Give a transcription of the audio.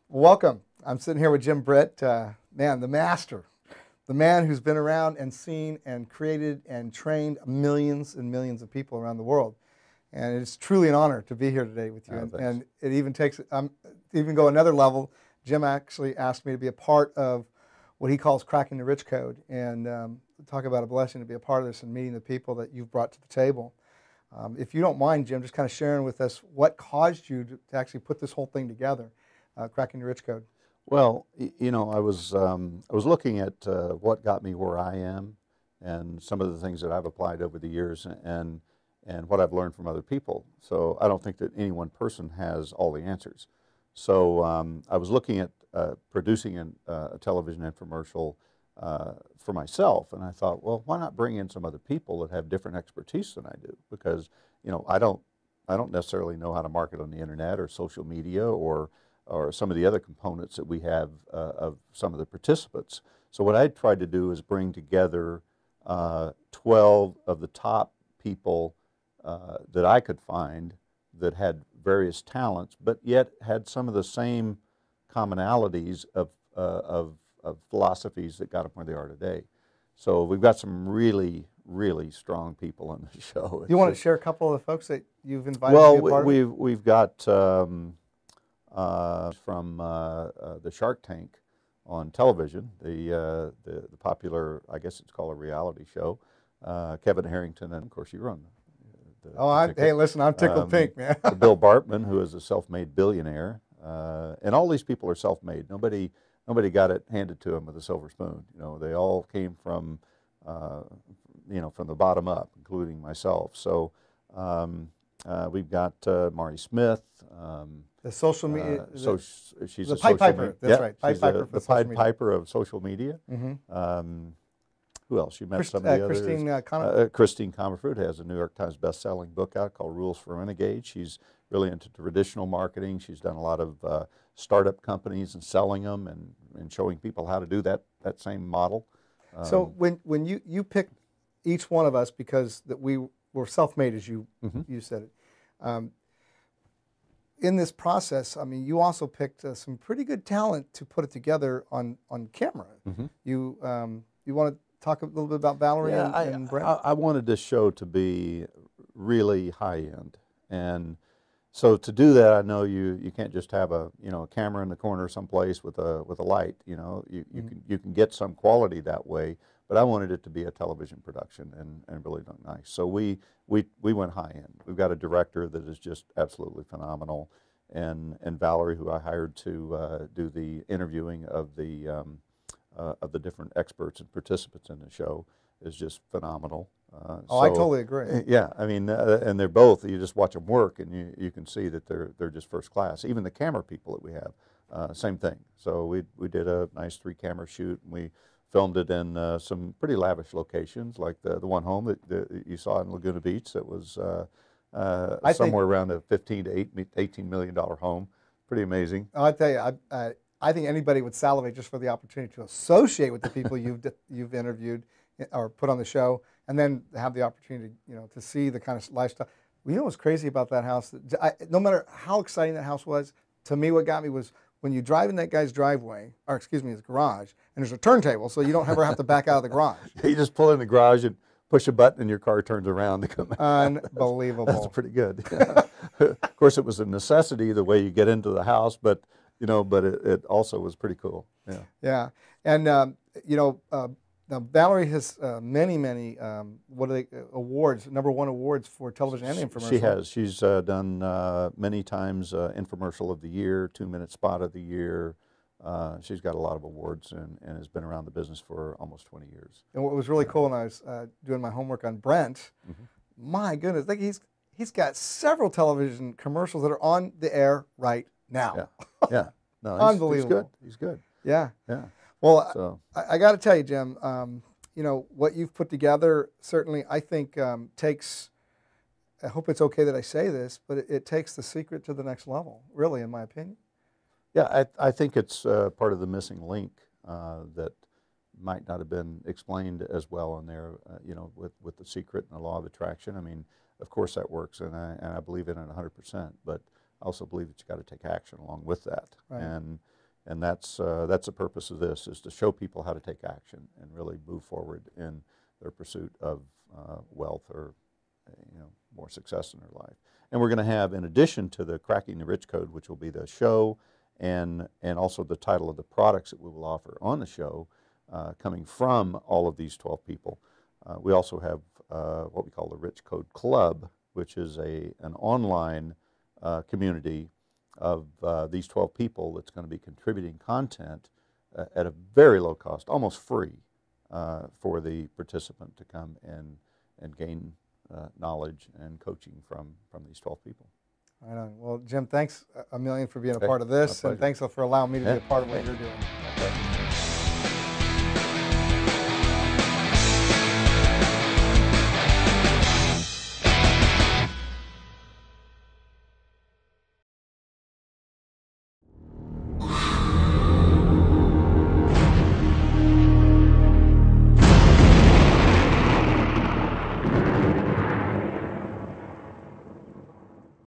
Welcome. I'm sitting here with Jim Britt, man, the master, the man who's been around and seen and created and trained millions and millions of people around the world. And it's truly an honor to be here today with you. And it even takes, to even go another level, Jim actually asked me to be a part of what he calls cracking the rich code, and talk about a blessing to be a part of this and meeting the people that you've brought to the table. If you don't mind, Jim, just kind of sharing with us what caused you to actually put this whole thing together, cracking the rich code. Well, you know, I was looking at what got me where I am, and some of the things that I've applied over the years, and what I've learned from other people. So I don't think that any one person has all the answers. So I was looking at producing a television infomercial for myself, and I thought, well, why not bring in some other people that have different expertise than I do? Because you know, I don't necessarily know how to market on the internet or social media or some of the other components that we have of some of the participants. So what I tried to do is bring together 12 of the top people that I could find that had various talents, but yet had some of the same commonalities of philosophies that got them where they are today. So we've got some really, really strong people on the show. Do you want to share a couple of the folks that you've invited well, to be a part of? we've got from the Shark Tank on television, the popular, I guess it's called a reality show, Kevin Harrington, and of course you run hey, listen, I'm tickled pink, man. Bill Bartman, who is a self-made billionaire, and all these people are self-made. Nobody got it handed to them with a silver spoon. You know, they all came from, you know, from the bottom up, including myself. So we've got Mari Smith. The social media. She's the a Pied Piper. Media, That's right. Pied Piper. The Pied Piper of social media. Mm-hmm. Who else? You met some of the others. Christine Comerford has a New York Times best-selling book out called Rules for Renegades. She's really into traditional marketing. She's done a lot of startup companies and selling them and showing people how to do that same model. So when you picked each one of us, because that we were self-made, as you said it, in this process, I mean, you also picked some pretty good talent to put it together on camera. You want to talk a little bit about Valerie and Brent? I wanted this show to be really high-end, and so to do that, I know you can't just have a camera in the corner someplace with a light. You know, you can get some quality that way, but I wanted it to be a television production and really look nice. So we went high-end. We've got a director that is just absolutely phenomenal, and Valerie, who I hired to do the interviewing of the different experts and participants in the show, is just phenomenal. I totally agree. Yeah, I mean, and they're both, you just watch them work and you can see that they're just first class. Even the camera people that we have, same thing. So we did a nice 3-camera shoot, and we filmed it in some pretty lavish locations, like the one home that you saw in Laguna Beach that was somewhere around a $15 to $18 million home. Pretty amazing. I'll tell you, I think anybody would salivate just for the opportunity to associate with the people you've interviewed or put on the show, and then have the opportunity, to see the kind of lifestyle. Well, you know what's crazy about that house? No matter how exciting that house was, to me, what got me was when you drive in that guy's driveway, or excuse me, his garage, and there's a turntable, so you don't ever have to back out of the garage. You just pull in the garage and push a button, and your car turns around to come out. Unbelievable. That's pretty good. Of course, it was a necessity the way you get into the house, but it also was pretty cool. Yeah. Yeah, and now Valerie has many awards, #1 awards for television and infomercial. She has. She's done many times infomercial of the year, 2-minute spot of the year. She's got a lot of awards and has been around the business for almost 20 years. And what was really cool when I was doing my homework on Brent, my goodness, like he's got several television commercials that are on the air right now. Yeah. No, unbelievable. He's good. Yeah. Yeah. Well, so. I got to tell you, Jim, what you've put together certainly, I think, takes, I hope it's okay that I say this, but it takes the secret to the next level, really, in my opinion. Yeah, I think it's part of the missing link that might not have been explained as well in there, with the secret and the law of attraction. I mean, of course that works, and I believe in it 100%, but I also believe that you got to take action along with that. Right. And that's the purpose of this, is to show people how to take action and really move forward in their pursuit of wealth or more success in their life. And we're going to have, in addition to the Cracking the Rich Code, which will be the show and also the title of the products that we will offer on the show, coming from all of these 12 people, we also have what we call the Rich Code Club, which is an online community of these 12 people that's going to be contributing content at a very low cost, almost free, for the participant to come and gain knowledge and coaching from these 12 people. Right on. Well, Jim, thanks a million for being a Okay. part of this, My and pleasure. thanks for allowing me to be Yeah. a part of what you're doing.